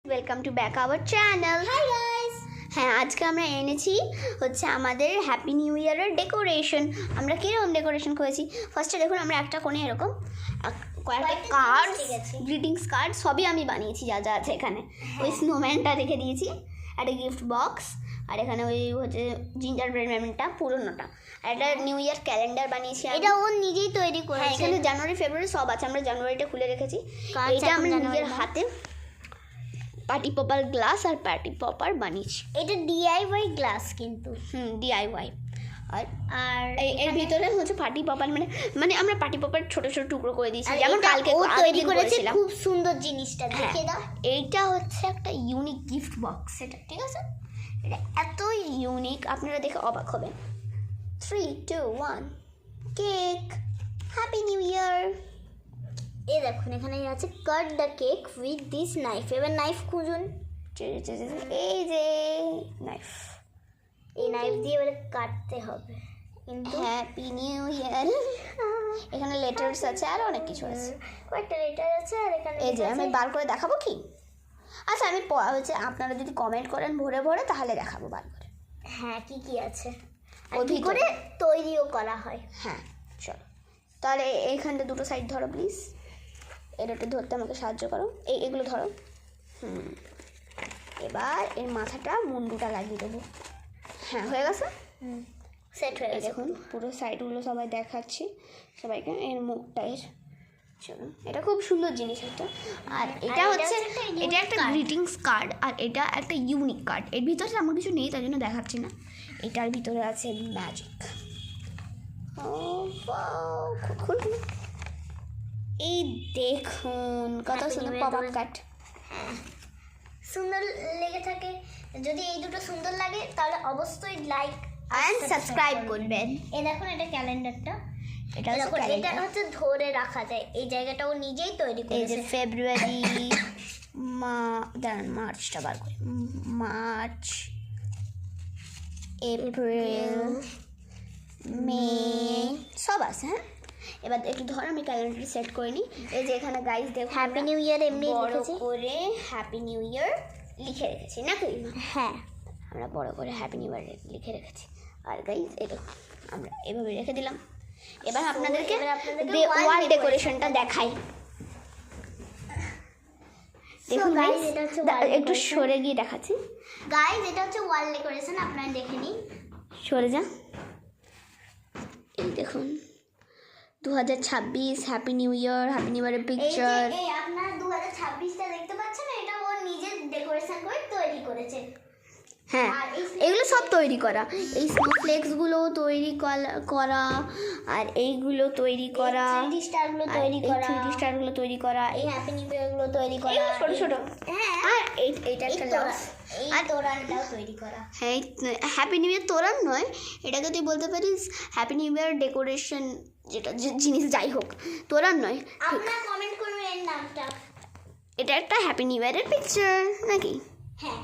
Welcome to back our channel. Hi guys. হ্যাঁ, আজকে আমরা এনেছি হচ্ছে আমাদের হ্যাপি নিউ ইয়ারের ডেকোরেশন। আমরা কীরকম ডেকোরেশন করেছি ফার্স্টে দেখুন, আমরা একটা কোণে এরকম কয়েকটা কার্ড, গ্রিটিংস কার্ড সবই আমি বানিয়েছি, যা যা আছে এখানে। ওই স্নোম্যানটা রেখে দিয়েছি, একটা গিফট বক্স, আর এখানে ওই হচ্ছে জিঞ্জার ব্রেড ম্যানটা পুরোনোটা, আর একটা নিউ ইয়ার ক্যালেন্ডার বানিয়েছি। এটা ও নিজেই তৈরি করেছে। হ্যাঁ, এখানে জানুয়ারি ফেব্রুয়ারি সব আছে, আমরা জানুয়ারিটা খুলে রেখেছি। এটা আমরা নিজের হাতে পার্টি পপার গ্লাস আর পার্টি পপার বানিয়েছি। এটা ডিআইওয়াই গ্লাস কিন্তু। ডিআইওয়াই। আর আর এর ভিতরে হচ্ছে পার্টি পপার, মানে আমরা পার্টি পপার ছোট ছোট টুকরো করে দিয়েছি, যেমন কালকে ও তৈরি করেছিলাম। খুব সুন্দর জিনিসটা দেখে দাও। এইটা হচ্ছে একটা ইউনিক গিফট বক্স, এটা ঠিক আছে, এটা এত ইউনিক আপনারা দেখে অবাক হবেন। 3, 2, 1 কেক, হ্যাপি নিউ ইয়ার। এই দেখুন, এখানে আছে cut the cake with this knife. এবার নাইফ খুঁজুন। এই যে নাইফ, এই নাইফ দিয়ে এবারে কাটতে হবে। কিন্তু হ্যাপি নিউ ইয়ার। এখানে লেটার্স আছে আর অনেক কিছু আছে, কয়েকটা লেটার আছে। আর এখানে এই যে আমি বার করে দেখাবো কি? আচ্ছা, আমি হচ্ছে আপনারা যদি কমেন্ট করেন ভরে ভরে তাহলে দেখাবো বার করে। হ্যাঁ, কি কি আছে আর ওই কি করে তৈরিও করা হয়। হ্যাঁ চলো, তাহলে এইখানটা দুটো সাইড ধরো প্লিজ। এটা একটু ধরতে আমাকে সাহায্য করো, এগুলো ধরো। এবার এর মাথাটা মুন্ডুটা লাগিয়ে দেবো। হ্যাঁ, হয়ে গেছে, সেট হয়ে গেছে। দেখুন পুরো সাইডগুলো সবাই দেখাচ্ছি সবাইকে, এর মুখটা এর। চলো, এটা খুব সুন্দর জিনিস একটা। আর এটা হচ্ছে এটা একটা গ্রিটিংস কার্ড, আর এটা একটা ইউনিক কার্ড। এর ভিতরে আমার কিছু নেই, তাই জন্য দেখাচ্ছি না। এটার ভিতরে আছে ম্যাজিক। এই দেখুন কত সুন্দর পপ আপ কাট। সুন্দর লেগে থাকে, যদি এই দুটো সুন্দর লাগে তাহলে অবশ্যই লাইক এন্ড সাবস্ক্রাইব করবেন। এই দেখুন, এটা ক্যালেন্ডারটা। এটা হচ্ছে ধরে রাখা যায়, এই জায়গাটা ও নিজেই তৈরি এই যে করেছে। ফেব্রুয়ারি, দাঁড়ান মার্চটা বার করে, মার্চ, এপ্রিল, মে সব আছে। হ্যাঁ, এবার একটু ধর, আমি ক্যালেন্ডার সেট করে নিই। এই যে এখানে গাইস দেখো, হ্যাপি নিউ ইয়ার এমনি বড় লিখেছি করে হ্যাপি নিউ ইয়ার লিখে রেখেছি নাকি? হ্যাঁ, আমরা বড় করে হ্যাপি নিউ ইয়ার লিখে রেখেছি। আর গাইস এই দেখো, আমরা এভাবে রেখে দিলাম। এবার আপনাদেরকে ওয়াল ডেকোরেশনটা দেখাই। দেখুন গাইস, একটু সরে গিয়ে দেখাচ্ছি। গাইস এটা হচ্ছে ওয়াল ডেকোরেশন, আপনারা দেখে নিন। সরে যা। এই দেখুন 2026 happy new year, happy new ইয়ারের পিকচার। এই আপনারা 2026টা দেখতে পাচ্ছেন, এটা ও নিজে ডেকোরেশন করে তৈরি করেছে। হ্যাঁ, এগুলো সব তৈরি করা, এই স্নোফ্লেক্সগুলো তৈরি করা, আর এইগুলো তৈরি করা, 3D স্টারগুলো তৈরি করা, 3D স্টারগুলো তৈরি করা, এই হ্যাপি নিউ ইয়ারগুলো তৈরি করা, ছোট ছোট। হ্যাঁ, আর এইটা একটা লাভ, আর তোরানটাও তৈরি করা। হ্যাঁ, হ্যাপি নিউ ইয়ার তোরান নয়, এটাকে তুই বলতে পারিস হ্যাপি নিউ ইয়ার ডেকোরেশন, যেটা জিনিস যাই হোক, তোরান নয়। আপনারা কমেন্ট করুন এর নামটা। এটা একটা হ্যাপি নিউ ইয়ারের পিকচার নাকি? হ্যাঁ।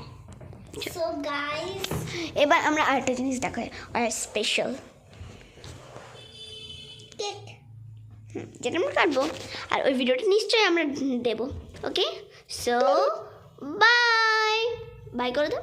সো গাইস, এবার আমরা আরেকটা জিনিস দেখাই, আর স্পেশাল কেক, যেটা আমরা কাটবো, আর ওই ভিডিওটা নিশ্চয়ই আমরা দেবো। ওকে, সো বাই বাই করে দাও।